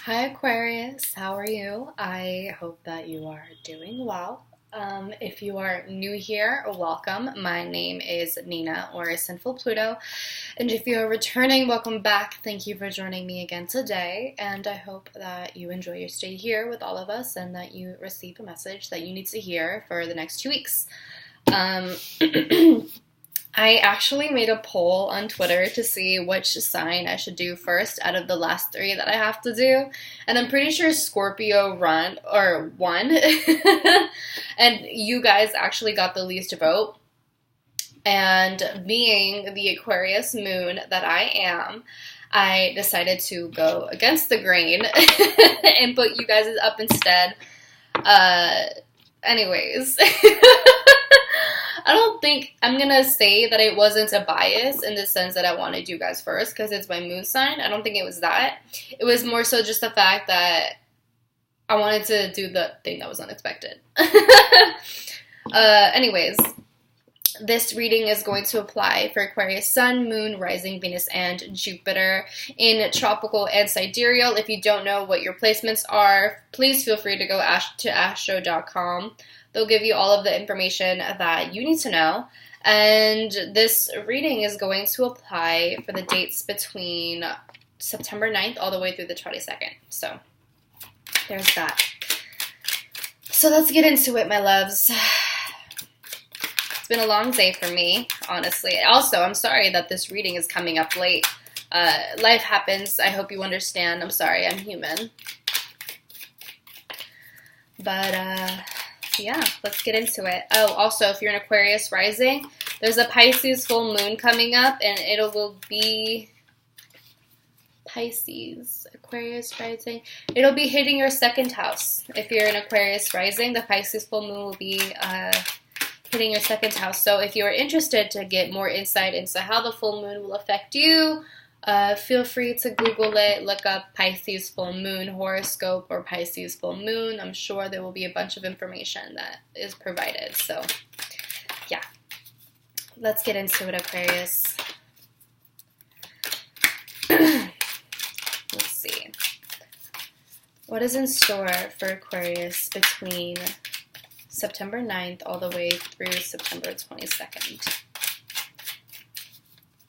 Hi Aquarius, how are you? I hope that you are doing well. If you are new here, welcome. My name is Nina or Sinfulpluto, and if you're returning, welcome back. Thank you for joining me again today, and I hope that you enjoy your stay here with all of us and that you receive a message that you need to hear for the next 2 weeks. I actually made a poll on Twitter to see which sign I should do first out of the last 3 that I have to do. And I'm pretty sure Scorpio won. And you guys actually got the least vote. And being the Aquarius moon that I am, I decided to go against the grain and put you guys up instead. Anyways. I don't think I'm going to say that it wasn't a bias in the sense that I wanted you guys first because it's my moon sign. I don't think it was that. It was more so just the fact that I wanted to do the thing that was unexpected. Anyways, this reading is going to apply for Aquarius Sun, Moon, Rising, Venus, and Jupiter in Tropical and Sidereal. If you don't know what your placements are, please feel free to go to astro.com. They'll give you all of the information that you need to know. And this reading is going to apply for the dates between September 9th all the way through the 22nd. So there's that. So let's get into it, my loves. It's been a long day for me, honestly. Also, I'm sorry that this reading is coming up late. Life happens. I hope you understand. I'm sorry. I'm human. But, yeah, let's get into it. Oh, also, if you're an Aquarius rising, there's a Pisces full moon coming up, and it will be Pisces, Aquarius rising. It'll be hitting your 2nd house. If you're an Aquarius rising, the Pisces full moon will be hitting your 2nd house. So if you're interested to get more insight into how the full moon will affect you, feel free to Google it, look up Pisces full moon horoscope or Pisces full moon. I'm sure there will be a bunch of information that is provided. So, yeah. Let's get into it, Aquarius. Let's see. What is in store for Aquarius between September 9th all the way through September 22nd?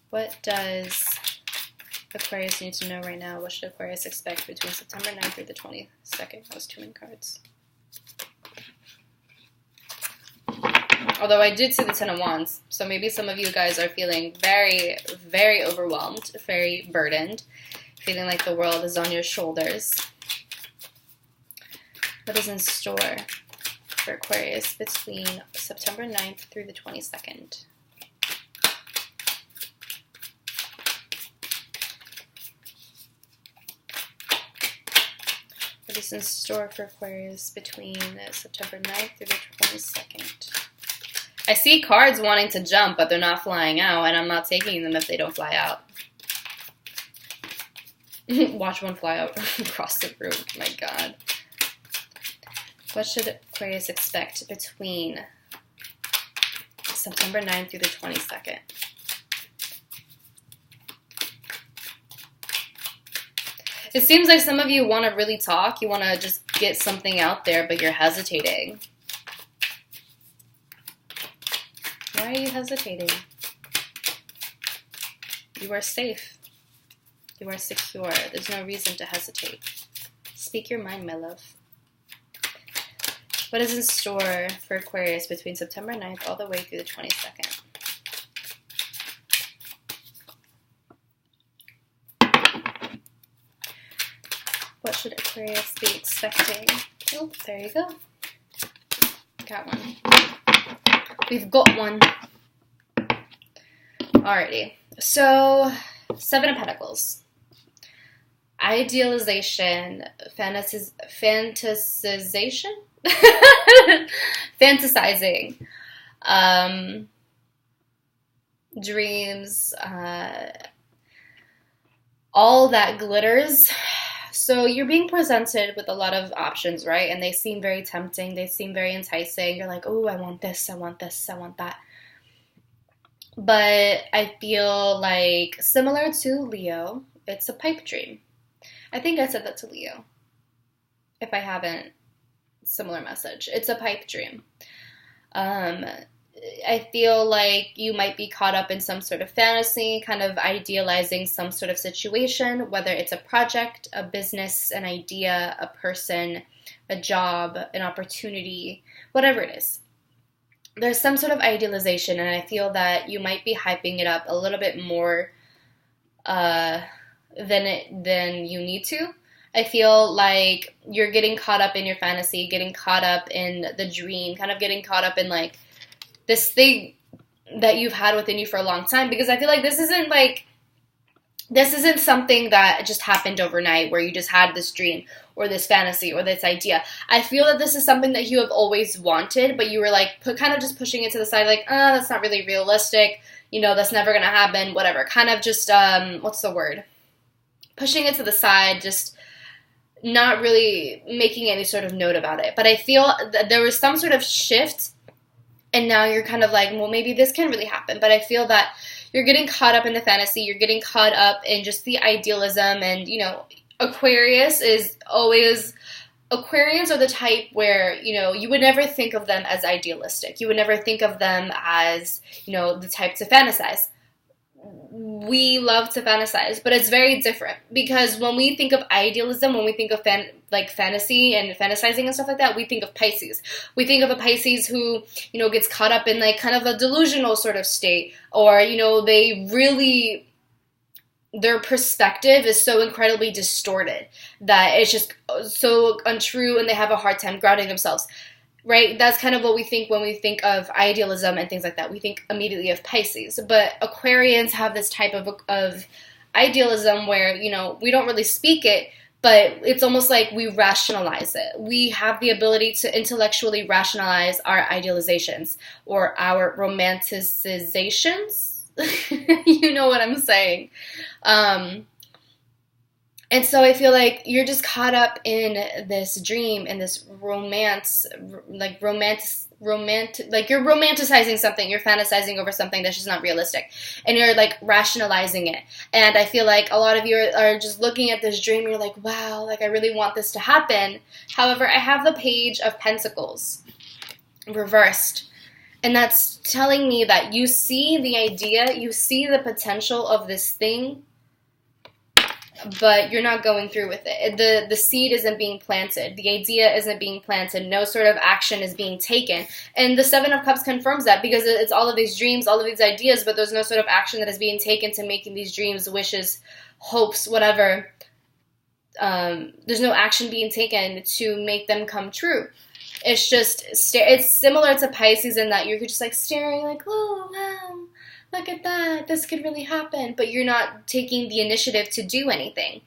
What does Aquarius needs to know right now? What should Aquarius expect between September 9th through the 22nd? That was too many cards. Although I did see the 10 of Wands, so maybe some of you guys are feeling very, very overwhelmed, very burdened, feeling like the world is on your shoulders. What is in store for Aquarius between September 9th through the 22nd? What is in store for Aquarius between September 9th through the 22nd? I see cards wanting to jump, but they're not flying out, and I'm not taking them if they don't fly out. Watch one fly out across the room. My God. What should Aquarius expect between September 9th through the 22nd? It seems like some of you want to really talk. You want to just get something out there, but you're hesitating. Why are you hesitating? You are safe. You are secure. There's no reason to hesitate. Speak your mind, my love. What is in store for Aquarius between September 9th all the way through the 22nd? What should Aquarius be expecting? Oh, there you go. Got one. We've got one. Alrighty. So, 7 of Pentacles. Idealization. Fantasization? Fantasizing. Dreams. All that glitters. So you're being presented with a lot of options, right? And they seem very tempting. They seem very enticing. You're like, oh, I want this, I want this, I want that. But I feel like, similar to Leo, it's a pipe dream. I think I said that to Leo. If I haven't, similar message. It's a pipe dream. I feel like you might be caught up in some sort of fantasy, kind of idealizing some sort of situation, whether it's a project, a business, an idea, a person, a job, an opportunity, whatever it is. There's some sort of idealization, and I feel that you might be hyping it up a little bit more than you need to. I feel like you're getting caught up in your fantasy, getting caught up in the dream, kind of getting caught up in like this thing that you've had within you for a long time, because I feel like this isn't something that just happened overnight where you just had this dream or this fantasy or this idea. I feel that this is something that you have always wanted, but you were like kind of just pushing it to the side, like, that's not really realistic, that's never going to happen, whatever. Kind of just, what's the word? Pushing it to the side, just not really making any sort of note about it. But I feel that there was some sort of shift, and now you're kind of like, well, maybe this can really happen. But I feel that you're getting caught up in the fantasy. You're getting caught up in just the idealism. And, Aquarians are the type where, you would never think of them as idealistic. You would never think of them as, the type to fantasize. We love to fantasize, but it's very different, because when we think of idealism, when we think of fantasy and fantasizing and stuff like that, we think of Pisces. We think of a Pisces who, gets caught up in like kind of a delusional sort of state, or, their perspective is so incredibly distorted that it's just so untrue, and they have a hard time grounding themselves. Right? That's kind of what we think when we think of idealism and things like that. We think immediately of Pisces. But Aquarians have this type of idealism where, we don't really speak it, but it's almost like we rationalize it. We have the ability to intellectually rationalize our idealizations or our romanticizations. You know what I'm saying. And so I feel like you're just caught up in this dream and this romance, like you're romanticizing something, you're fantasizing over something that's just not realistic, and you're like rationalizing it. And I feel like a lot of you are just looking at this dream and you're like, wow, like I really want this to happen. However, I have the Page of Pentacles reversed. And that's telling me that you see the idea, you see the potential of this thing, but you're not going through with it. The seed isn't being planted. The idea isn't being planted. No sort of action is being taken. And the Seven of Cups confirms that, because it's all of these dreams, all of these ideas, but there's no sort of action that is being taken to making these dreams, wishes, hopes, whatever. There's no action being taken to make them come true. It's just, it's similar to Pisces in that you're just like staring like, oh, wow. Look at that, this could really happen, but you're not taking the initiative to do anything.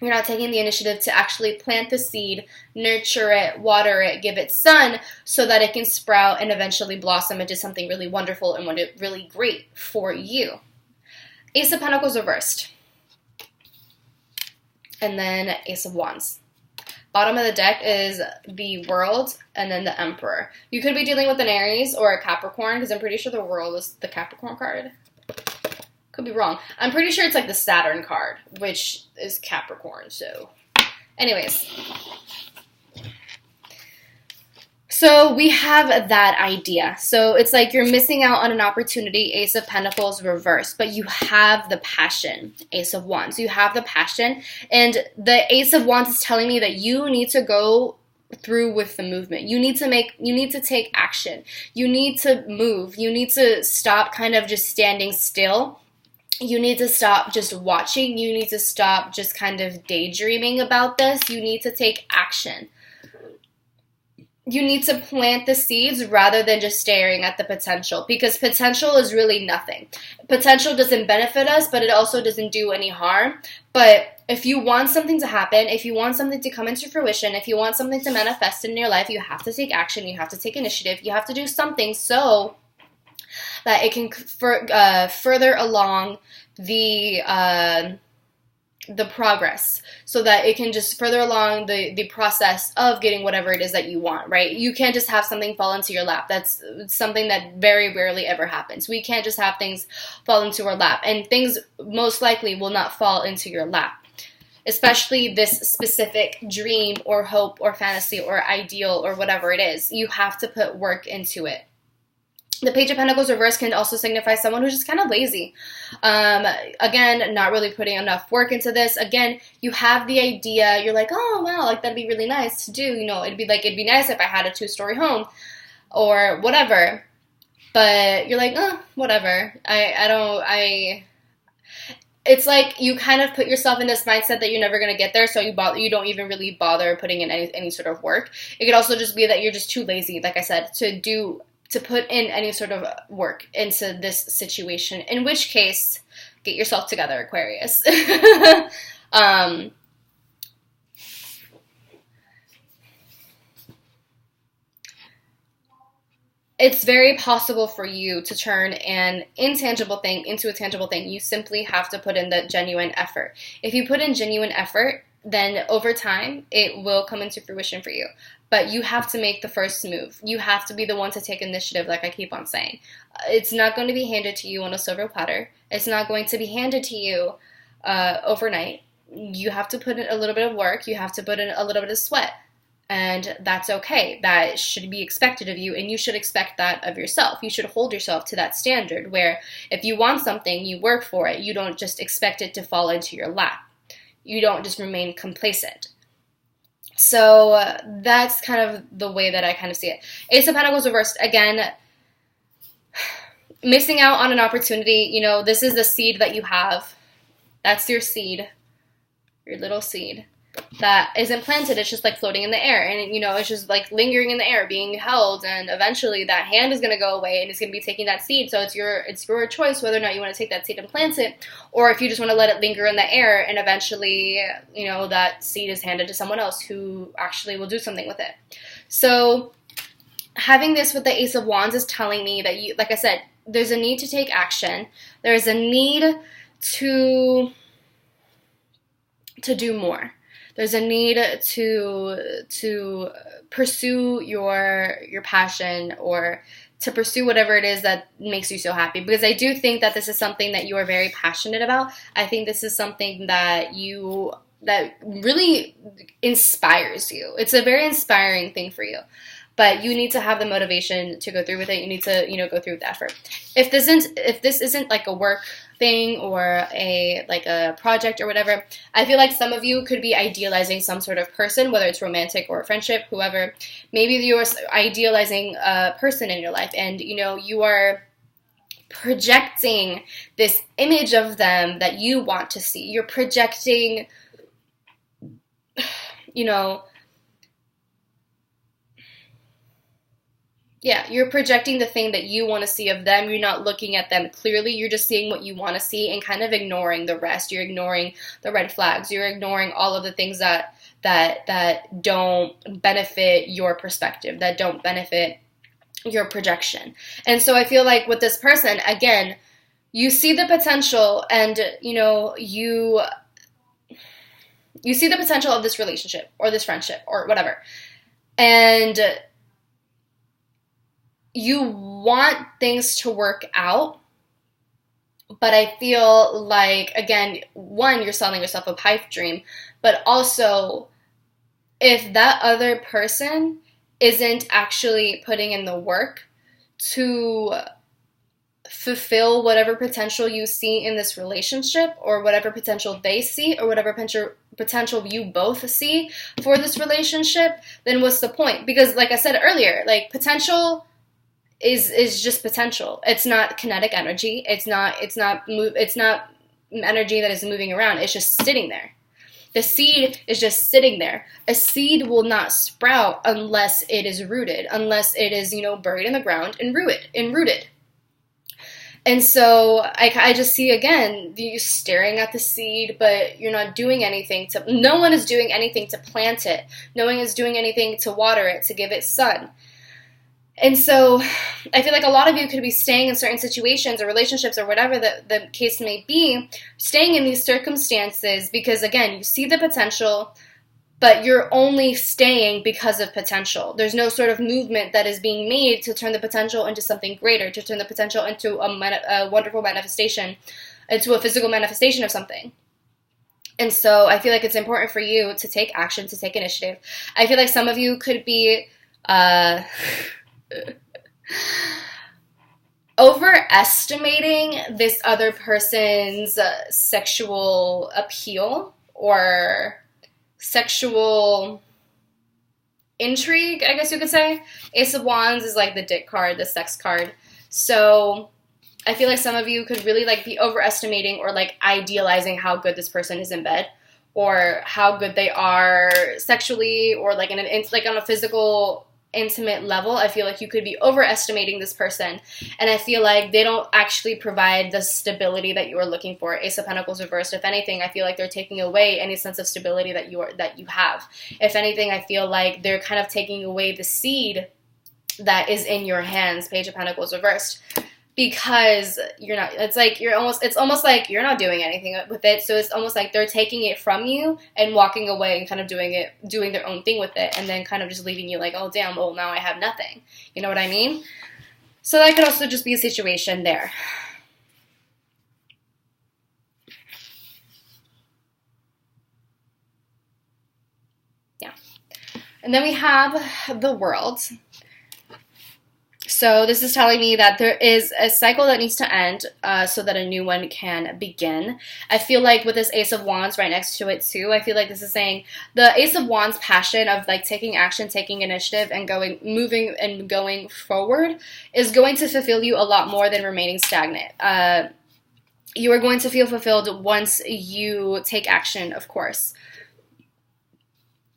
You're not taking the initiative to actually plant the seed, nurture it, water it, give it sun, so that it can sprout and eventually blossom into something really wonderful and really great for you. Ace of Pentacles reversed. And then Ace of Wands. Bottom of the deck is the World and then the Emperor. You could be dealing with an Aries or a Capricorn, because I'm pretty sure the World is the Capricorn card. Could be wrong. I'm pretty sure it's like the Saturn card, which is Capricorn. So, anyways. So we have that idea. So it's like you're missing out on an opportunity, Ace of Pentacles reversed, but you have the passion, Ace of Wands. You have the passion, and the Ace of Wands is telling me that you need to go through with the movement. You need to take action. You need to move. You need to stop kind of just standing still. You need to stop just watching. You need to stop just kind of daydreaming about this. You need to take action. You need to plant the seeds rather than just staring at the potential, because potential is really nothing. Potential doesn't benefit us, but it also doesn't do any harm. But if you want something to happen, if you want something to come into fruition, if you want something to manifest in your life, you have to take action, you have to take initiative, you have to do something so that it can further along the progress, so that it can just further along the process of getting whatever it is that you want, right? You can't just have something fall into your lap. That's something that very rarely ever happens. We can't just have things fall into our lap, and things most likely will not fall into your lap. especially this specific dream or hope or fantasy or ideal or whatever it is. You have to put work into it. The Page of Pentacles reverse can also signify someone who's just kind of lazy. Again, not really putting enough work into this. Again, you have the idea. You're like, oh, wow, like that'd be really nice to do. You know, it'd be nice if I had a 2-story home or whatever. But you're like, oh, whatever. It's like you kind of put yourself in this mindset that you're never going to get there, so you don't even really bother putting in any sort of work. It could also just be that you're just too lazy, like I said, to put in any sort of work into this situation, in which case, get yourself together, Aquarius. It's very possible for you to turn an intangible thing into a tangible thing. You simply have to put in the genuine effort. If you put in genuine effort, then over time, it will come into fruition for you. But you have to make the first move. You have to be the one to take initiative, like I keep on saying. It's not going to be handed to you on a silver platter. It's not going to be handed to you overnight. You have to put in a little bit of work. You have to put in a little bit of sweat. And that's okay. That should be expected of you, and you should expect that of yourself. You should hold yourself to that standard where if you want something, you work for it. You don't just expect it to fall into your lap. You don't just remain complacent. So that's kind of the way that I kind of see it. Ace of Pentacles reversed, again, missing out on an opportunity. You know, this is the seed that you have. That's your seed, your little seed that isn't planted. It's just like floating in the air, and you know, it's just like lingering in the air, being held, and eventually that hand is going to go away and it's going to be taking that seed. So it's your choice whether or not you want to take that seed and plant it, or if you just want to let it linger in the air, and eventually, you know, that seed is handed to someone else who actually will do something with it. So having this with the Ace of Wands is telling me that you, like I said, there's a need to take action. There's a need to do more. There's a need to pursue your passion, or to pursue whatever it is that makes you so happy. Because I do think that this is something that you are very passionate about. I think this is something that really inspires you. It's a very inspiring thing for you. But you need to have the motivation to go through with it. You need to, you know, go through with the effort. If this isn't like a work thing or a project or whatever, I feel like some of you could be idealizing some sort of person, whether it's romantic or friendship, whoever. Maybe you're idealizing a person in your life, and you know, you are projecting this image of them that you want to see. You're projecting, you know, yeah, you're projecting the thing that you want to see of them. You're not looking at them clearly. You're just seeing what you want to see and kind of ignoring the rest. You're ignoring the red flags. You're ignoring all of the things that don't benefit your perspective, that don't benefit your projection. And so I feel like with this person, again, you see the potential, and you know, you see the potential of this relationship or this friendship or whatever. And you want things to work out, but I feel like, again, one, you're selling yourself a pipe dream, but also if that other person isn't actually putting in the work to fulfill whatever potential you see in this relationship, or whatever potential they see, or whatever potential you both see for this relationship, then what's the point? Because like I said earlier, like potential is just potential. It's not kinetic energy. It's not energy that is moving around. It's just sitting there. The seed is just sitting there. A seed will not sprout unless it is rooted, unless it is, you know, buried in the ground and rooted. And so I just see, again, you staring at the seed, but you're not doing anything no one is doing anything to plant it. No one is doing anything to water it, to give it sun. And so I feel like a lot of you could be staying in certain situations or relationships or whatever the case may be, staying in these circumstances because, again, you see the potential, but you're only staying because of potential. There's no sort of movement that is being made to turn the potential into something greater, to turn the potential into a wonderful manifestation, into a physical manifestation of something. And so I feel like it's important for you to take action, to take initiative. I feel like some of you could be overestimating this other person's sexual appeal or sexual intrigue, I guess you could say. Ace of Wands is like the dick card, the sex card. So I feel like some of you could really like be overestimating or like idealizing how good this person is in bed, or how good they are sexually, or like like on a physical, intimate level. I feel like you could be overestimating this person, and I feel like they don't actually provide the stability that you are looking for. Ace of Pentacles reversed. If anything, I feel like they're taking away any sense of stability that you have. If anything, I feel like they're kind of taking away the seed that is in your hands. Page of Pentacles reversed. Because you're not, it's almost like you're not doing anything with it. So it's almost like they're taking it from you and walking away and kind of doing their own thing with it, and then kind of just leaving you like, oh damn, well now I have nothing. You know what I mean? So that could also just be a situation there. Yeah. And then we have the World. So this is telling me that there is a cycle that needs to end so that a new one can begin. I feel like with this Ace of Wands right next to it too, I feel like this is saying the Ace of Wands passion of like taking action, taking initiative, and moving and going forward is going to fulfill you a lot more than remaining stagnant. You are going to feel fulfilled once you take action, of course.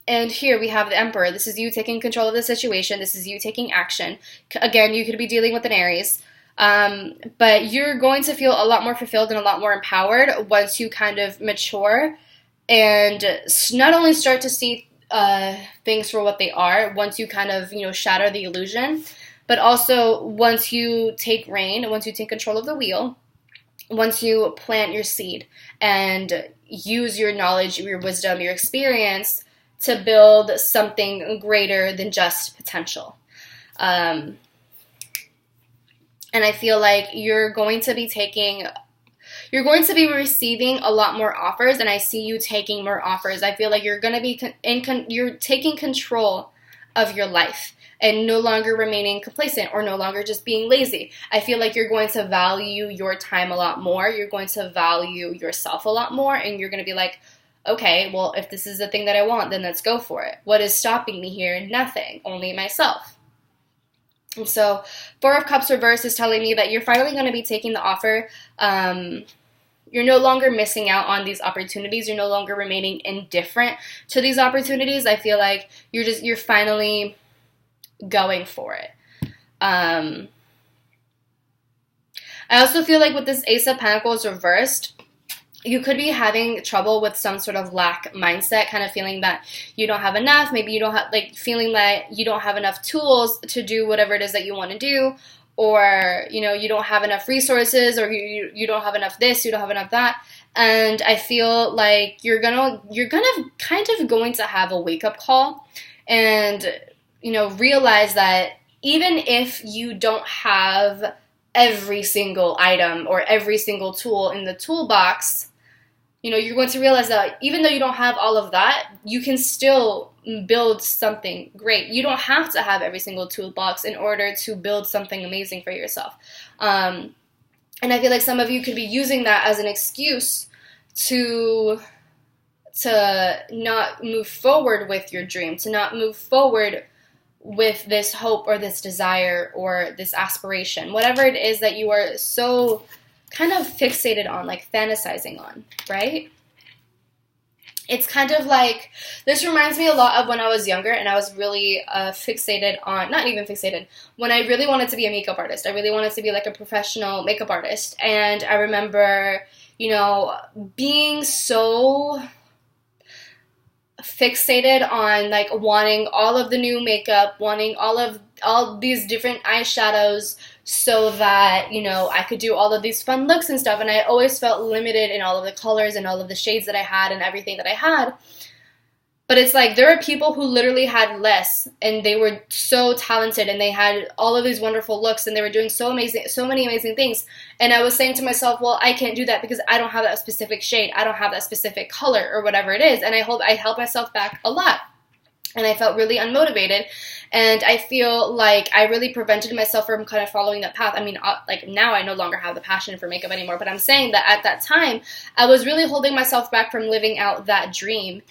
And here we have the Emperor. This is you taking control of the situation. This is you taking action. Again, you could be dealing with an Aries. But you're going to feel a lot more fulfilled and a lot more empowered once you kind of mature and not only start to see things for what they are, once you kind of, shatter the illusion, but also once you take reign, once you take control of the wheel, once you plant your seed and use your knowledge, your wisdom, your experience to build something greater than just potential. And I feel like you're going to be receiving a lot more offers, and I see you taking more offers. I feel like you're going to be you're taking control of your life and no longer remaining complacent or no longer just being lazy. I feel like you're going to value your time a lot more. You're going to value yourself a lot more, and you're going to be like, okay, well, if this is the thing that I want, then let's go for it. What is stopping me here? Nothing, only myself. And so Four of Cups reverse is telling me that you're finally going to be taking the offer. You're no longer missing out on these opportunities. You're no longer remaining indifferent to these opportunities. I feel like you're finally going for it. I also feel like with this Ace of Pentacles reversed, you could be having trouble with some sort of lack mindset, kind of feeling that you don't have enough. Maybe you don't have, feeling that you don't have enough tools to do whatever it is that you want to do, or, you don't have enough resources, or you don't have enough this, you don't have enough that. And I feel like you're gonna kind of going to have a wake-up call and, realize that even if you don't have every single item or every single tool in the toolbox, you're going to realize that even though you don't have all of that, you can still build something great. You don't have to have every single toolbox in order to build something amazing for yourself. And I feel like some of you could be using that as an excuse to not move forward with your dream, to not move forward with this hope or this desire or this aspiration, whatever it is that you are so kind of fixated on, like fantasizing on, right? It's kind of like, this reminds me a lot of when I was younger and I was really fixated on, not even fixated, when I really wanted to be a makeup artist. I really wanted to be like a professional makeup artist. And I remember, being so fixated on like wanting all of the new makeup, wanting all these different eyeshadows so that, I could do all of these fun looks and stuff. And I always felt limited in all of the colors and all of the shades that I had and everything that I had. But it's like there are people who literally had less and they were so talented and they had all of these wonderful looks and they were doing so many amazing things. And I was saying to myself, well, I can't do that because I don't have that specific shade. I don't have that specific color or whatever it is. And I held myself back a lot. And I felt really unmotivated. And I feel like I really prevented myself from kind of following that path. I mean, like now I no longer have the passion for makeup anymore. But I'm saying that at that time, I was really holding myself back from living out that dream,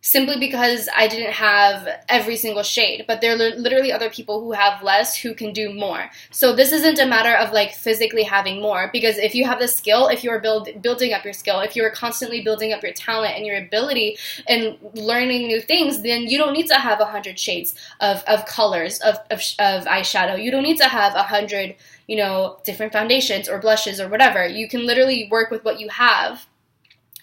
simply because I didn't have every single shade. But there are literally other people who have less who can do more. So this isn't a matter of like physically having more, because if you have the skill, if you are building up your skill, if you are constantly building up your talent and your ability and learning new things, then you don't need to have 100 shades of colors of eyeshadow. You don't need to have 100, different foundations or blushes or whatever. You can literally work with what you have.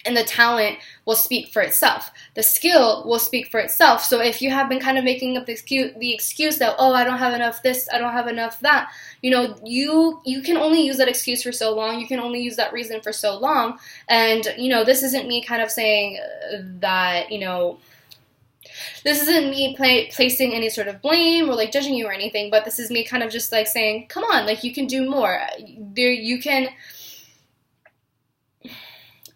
And the talent will speak for itself. The skill will speak for itself. So if you have been kind of making up the excuse that, oh, I don't have enough this, I don't have enough that, you can only use that excuse for so long. You can only use that reason for so long. And, this isn't me kind of saying that, this isn't me placing any sort of blame or like judging you or anything, but this is me kind of just like saying, come on, like you can do more.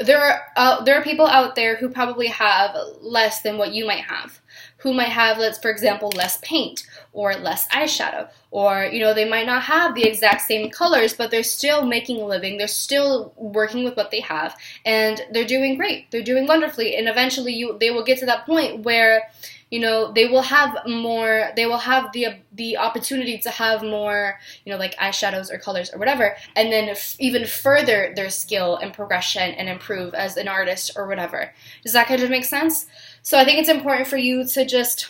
There are people out there who probably have less than what you might have, who might have, for example, less paint or less eyeshadow, or, they might not have the exact same colors, but they're still making a living. They're still working with what they have, and they're doing great. They're doing wonderfully, and eventually they will get to that point where, they will have more, they will have the opportunity to have more, like eyeshadows or colors or whatever, and then even further their skill and progression and improve as an artist or whatever. Does that kind of make sense? So I think it's important for you to just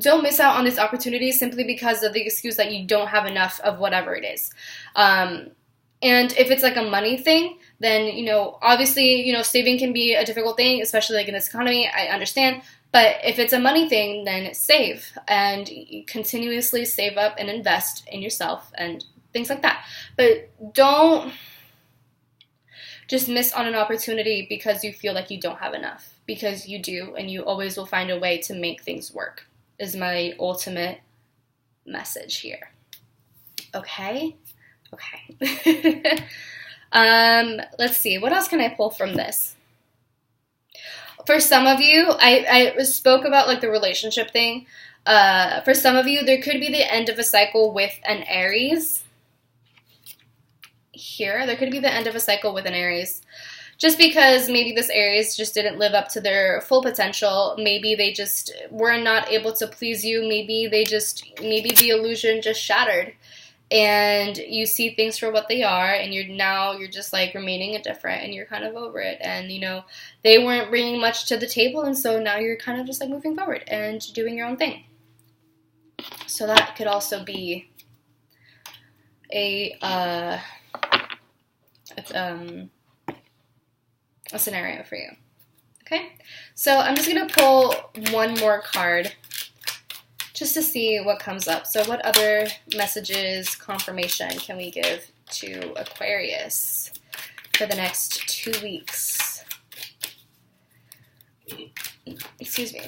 don't miss out on these opportunities simply because of the excuse that you don't have enough of whatever it is. And if it's like a money thing, then, obviously, saving can be a difficult thing, especially like in this economy, I understand. But if it's a money thing, then save and continuously save up and invest in yourself and things like that. But don't just miss on an opportunity because you feel like you don't have enough, because you do, and you always will find a way to make things work, is my ultimate message here. Okay? Okay. Let's see. What else can I pull from this? For some of you, I spoke about like the relationship thing. For some of you, there could be the end of a cycle with an Aries. Here, there could be the end of a cycle with an Aries. Just because maybe this Aries just didn't live up to their full potential. Maybe they just were not able to please you. Maybe the illusion just shattered. And you see things for what they are, and you're just like remaining indifferent, and you're kind of over it. And, they weren't bringing much to the table, and so now you're kind of just like moving forward and doing your own thing. So that could also be a scenario for you. Okay? So I'm just going to pull one more card just to see what comes up. So what other messages, confirmation can we give to Aquarius for the next 2 weeks? Excuse me.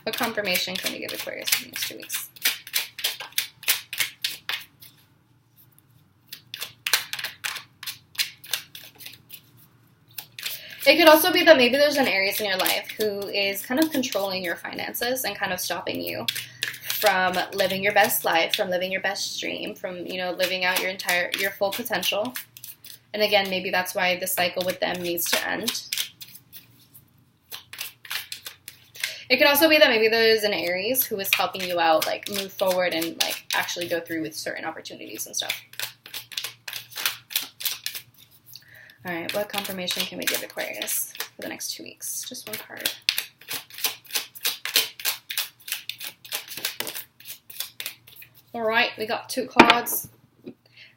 What confirmation can we give Aquarius for the next 2 weeks? It could also be that maybe there's an Aries in your life who is kind of controlling your finances and kind of stopping you from living your best life, from living your best dream, from, living out your full potential. And again, maybe that's why the cycle with them needs to end. It could also be that maybe there's an Aries who is helping you out, like move forward and like actually go through with certain opportunities and stuff. All right, what confirmation can we give Aquarius for the next 2 weeks? Just one card. All right, we got 2 cards.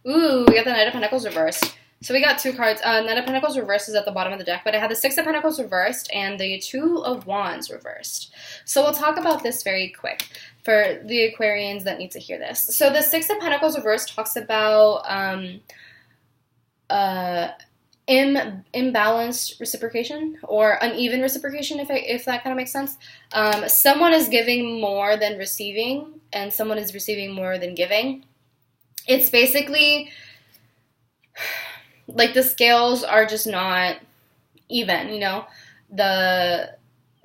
Ooh, we got the Knight of Pentacles reversed. So we got 2 cards. Knight of Pentacles reversed is at the bottom of the deck, but I had the 6 of Pentacles reversed and the 2 of Wands reversed. So we'll talk about this very quick for the Aquarians that need to hear this. So the 6 of Pentacles reversed talks about imbalanced reciprocation or uneven reciprocation, if that kind of makes sense. Someone is giving more than receiving, and someone is receiving more than giving. It's basically like the scales are just not even, you know. The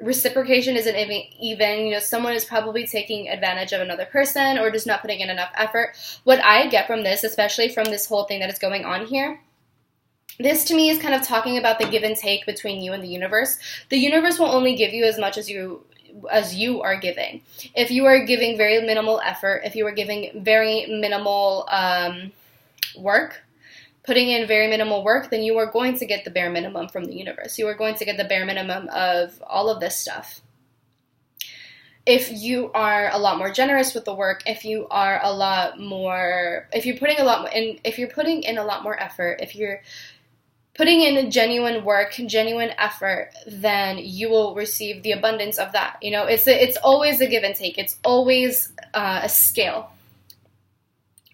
reciprocation isn't even, you know, someone is probably taking advantage of another person or just not putting in enough effort. What I get from this, especially from this whole thing that is going on here, this to me is kind of talking about the give and take between you and the universe. The universe will only give you as much as you are giving. If you are giving very minimal effort, if you are giving very minimal work, putting in very minimal work, then you are going to get the bare minimum from the universe. You are going to get the bare minimum of all of this stuff. If you are a lot more generous with the work, if you're putting in a lot more effort, if you're putting in genuine work, genuine effort, then you will receive the abundance of that. You know, it's always a give and take. It's always a scale.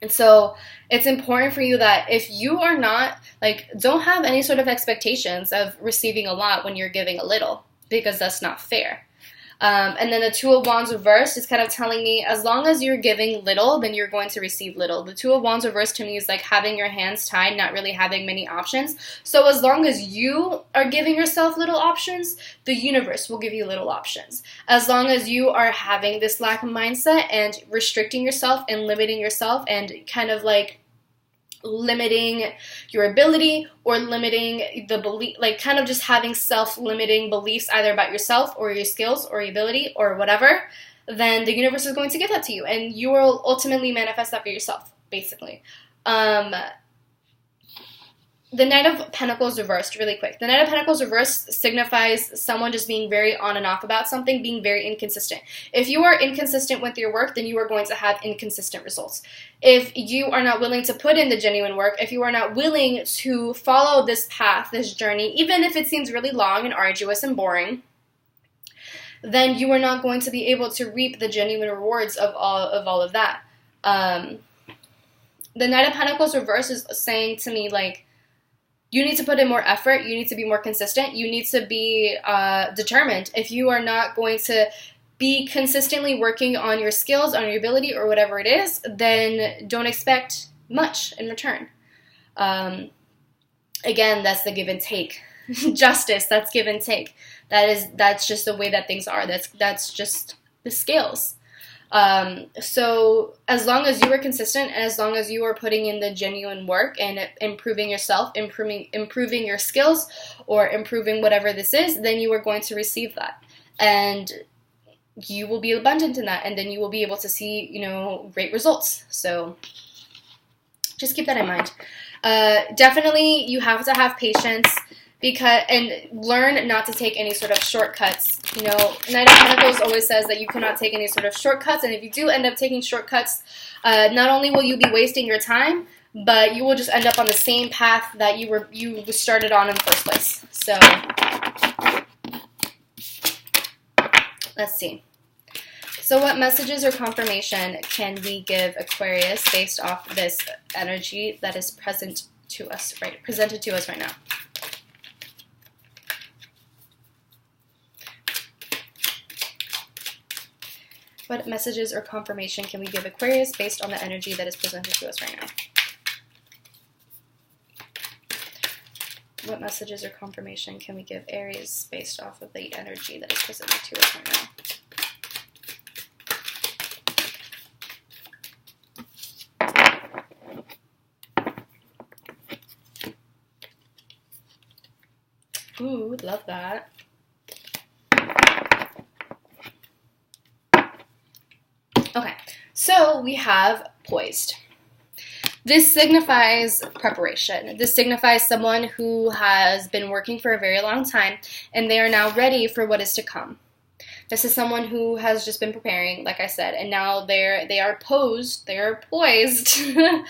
And so it's important for you that if you are not, like, don't have any sort of expectations of receiving a lot when you're giving a little, because that's not fair. And then the Two of Wands reversed is kind of telling me, as long as you're giving little, then you're going to receive little. The Two of Wands reversed to me is like having your hands tied, not really having many options. So as long as you are giving yourself little options, the universe will give you little options. As long as you are having this lack of mindset and restricting yourself and limiting yourself and kind of like limiting your ability or limiting the belief, like kind of just having self-limiting beliefs either about yourself or your skills or your ability or whatever, then the universe is going to give that to you and you will ultimately manifest that for yourself, basically. The Knight of Pentacles reversed, really quick. The Knight of Pentacles reversed signifies someone just being very on and off about something, being very inconsistent. If you are inconsistent with your work, then you are going to have inconsistent results. If you are not willing to put in the genuine work, if you are not willing to follow this path, this journey, even if it seems really long and arduous and boring, then you are not going to be able to reap the genuine rewards of all of that. The Knight of Pentacles reversed is saying to me, like, you need to put in more effort. You need to be more consistent. You need to be determined. If you are not going to be consistently working on your skills, on your ability, or whatever it is, then don't expect much in return. Again, that's the give and take. Justice, that's give and take. That's just the way that things are. That's just the scales. So as long as you are consistent and as long as you are putting in the genuine work and improving yourself, improving your skills or improving whatever this is, then you are going to receive that. And you will be abundant in that. And then you will be able to see, you know, great results. So just keep that in mind. Definitely you have to have patience and learn not to take any sort of shortcuts. You know, Knight of Pentacles always says that you cannot take any sort of shortcuts, and if you do end up taking shortcuts, not only will you be wasting your time, but you will just end up on the same path that you started on in the first place. So, let's see. So what messages or confirmation can we give Aquarius based off this energy that is presented to us right now? What messages or confirmation can we give Aquarius based on the energy that is presented to us right now? What messages or confirmation can we give Aries based off of the energy that is presented to us right now? Ooh, love that. Okay, so we have poised. This signifies preparation. This signifies someone who has been working for a very long time and they are now ready for what is to come. This is someone who has just been preparing, like I said, and now they are poised in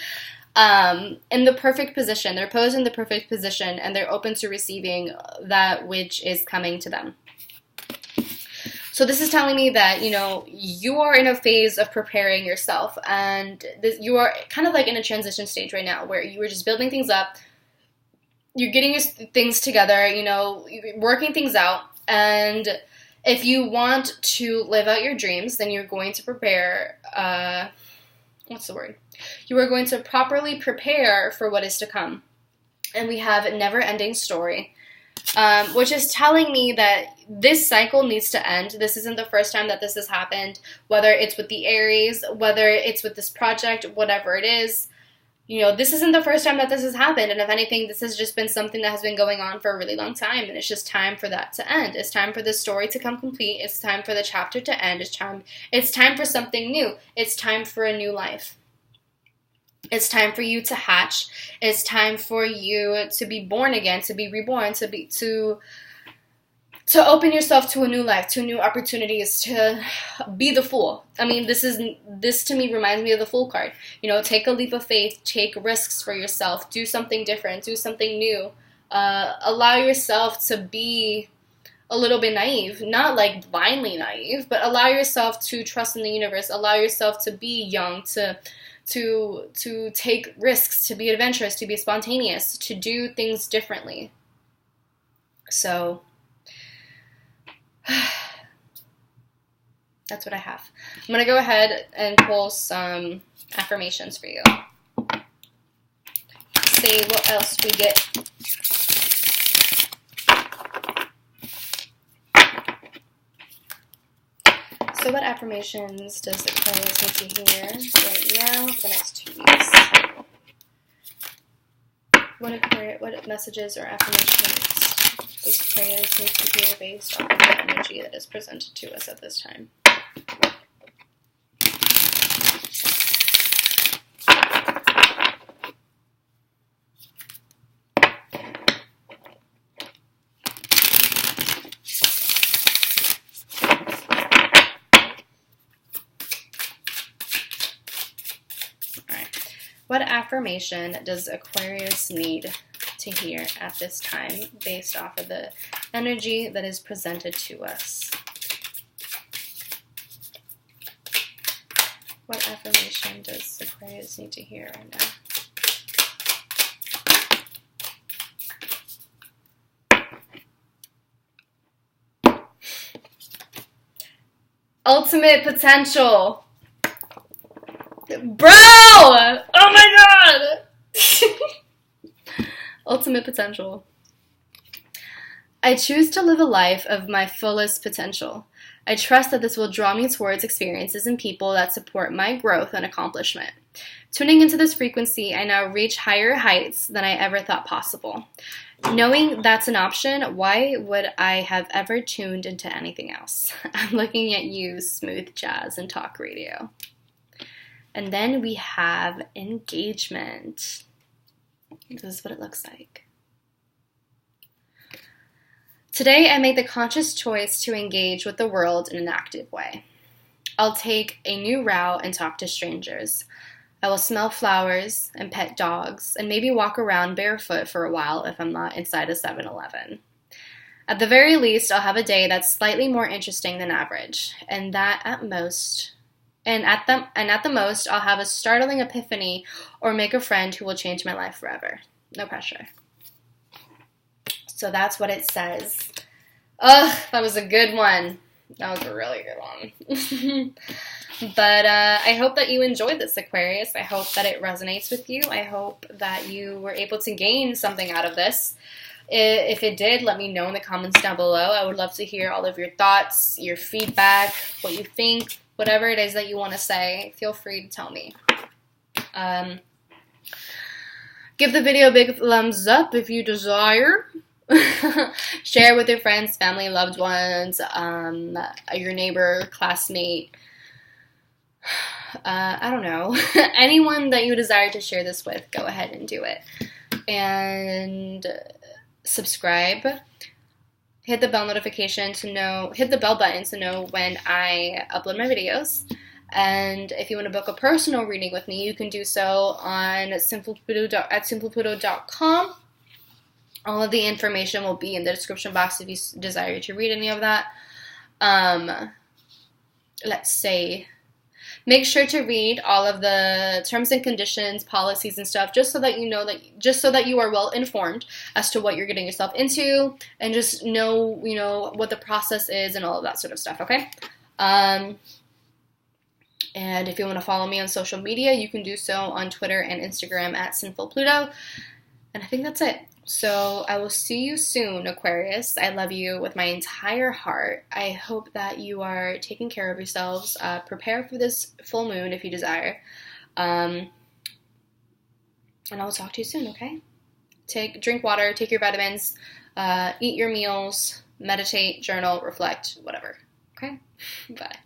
the perfect position. They're posed in the perfect position and they're open to receiving that which is coming to them. So this is telling me that, you know, you are in a phase of preparing yourself and you are kind of like in a transition stage right now where you are just building things up. you're getting your things together, you know, working things out. And if you want to live out your dreams, then you're going to prepare, what's the word? You are going to properly prepare for what is to come. And we have a never-ending story, which is telling me that this cycle needs to end. This isn't the first time that this has happened, whether it's with the Aries, whether it's with this project, whatever it is. You know, this isn't the first time that this has happened, and if anything, this has just been something that has been going on for a really long time, and it's just time for that to end. It's time for the story to come complete. It's time for the chapter to end. It's time for something new. It's time for a new life. It's time for you to hatch. It's time for you to be born again, to be reborn, to open yourself to a new life, to new opportunities, to be the Fool. I mean, this to me reminds me of the Fool card. You know, take a leap of faith, take risks for yourself, do something different, do something new. Allow yourself to be a little bit naive, not like blindly naive, but allow yourself to trust in the universe. Allow yourself to be young, to take risks, to be adventurous, to be spontaneous, to do things differently. So that's what I have. I'm going to go ahead and pull some affirmations for you. See what else we get. So what affirmations does Aquarius need to hear right now for the next 2 weeks? What messages or affirmations does Aquarius need to hear based off of the energy that is presented to us at this time? What affirmation does Aquarius need to hear at this time based off of the energy that is presented to us? What affirmation does Aquarius need to hear right now? Ultimate potential. Bro! Oh my god! Ultimate potential. I choose to live a life of my fullest potential. I trust that this will draw me towards experiences and people that support my growth and accomplishment. Tuning into this frequency, I now reach higher heights than I ever thought possible. Knowing that's an option, why would I have ever tuned into anything else? I'm looking at you, smooth jazz and talk radio. And then we have engagement. This is what it looks like. Today, I make the conscious choice to engage with the world in an active way. I'll take a new route and talk to strangers. I will smell flowers and pet dogs and maybe walk around barefoot for a while if I'm not inside a 7-Eleven. At the very least, I'll have a day that's slightly more interesting than average, and at the most, I'll have a startling epiphany or make a friend who will change my life forever. No pressure. So that's what it says. Ugh, that was a good one. That was a really good one. But I hope that you enjoyed this, Aquarius. I hope that it resonates with you. I hope that you were able to gain something out of this. If it did, let me know in the comments down below. I would love to hear all of your thoughts, your feedback, what you think, whatever it is that you want to say. Feel free to tell me. Give the video a big thumbs up if you desire. Share with your friends, family, loved ones, your neighbor, classmate, I don't know, anyone that you desire to share this with, go ahead and do it. And subscribe. Hit the bell notification hit the bell button to know when I upload my videos. And if you want to book a personal reading with me, you can do so on Sinfulpluto.com. All of the information will be in the description box if you desire to read any of that. Let's say, Make sure to read all of the terms and conditions, policies, and stuff, just so that you are well informed as to what you're getting yourself into, and just know, what the process is and all of that sort of stuff, okay? And if you want to follow me on social media, you can do so on Twitter and Instagram at Sinfulpluto. And I think that's it. So I will see you soon, Aquarius. I love you with my entire heart. I hope that you are taking care of yourselves. Prepare for this full moon if you desire. And I will talk to you soon, okay? Drink water, take your vitamins, eat your meals, meditate, journal, reflect, whatever. Okay? Bye.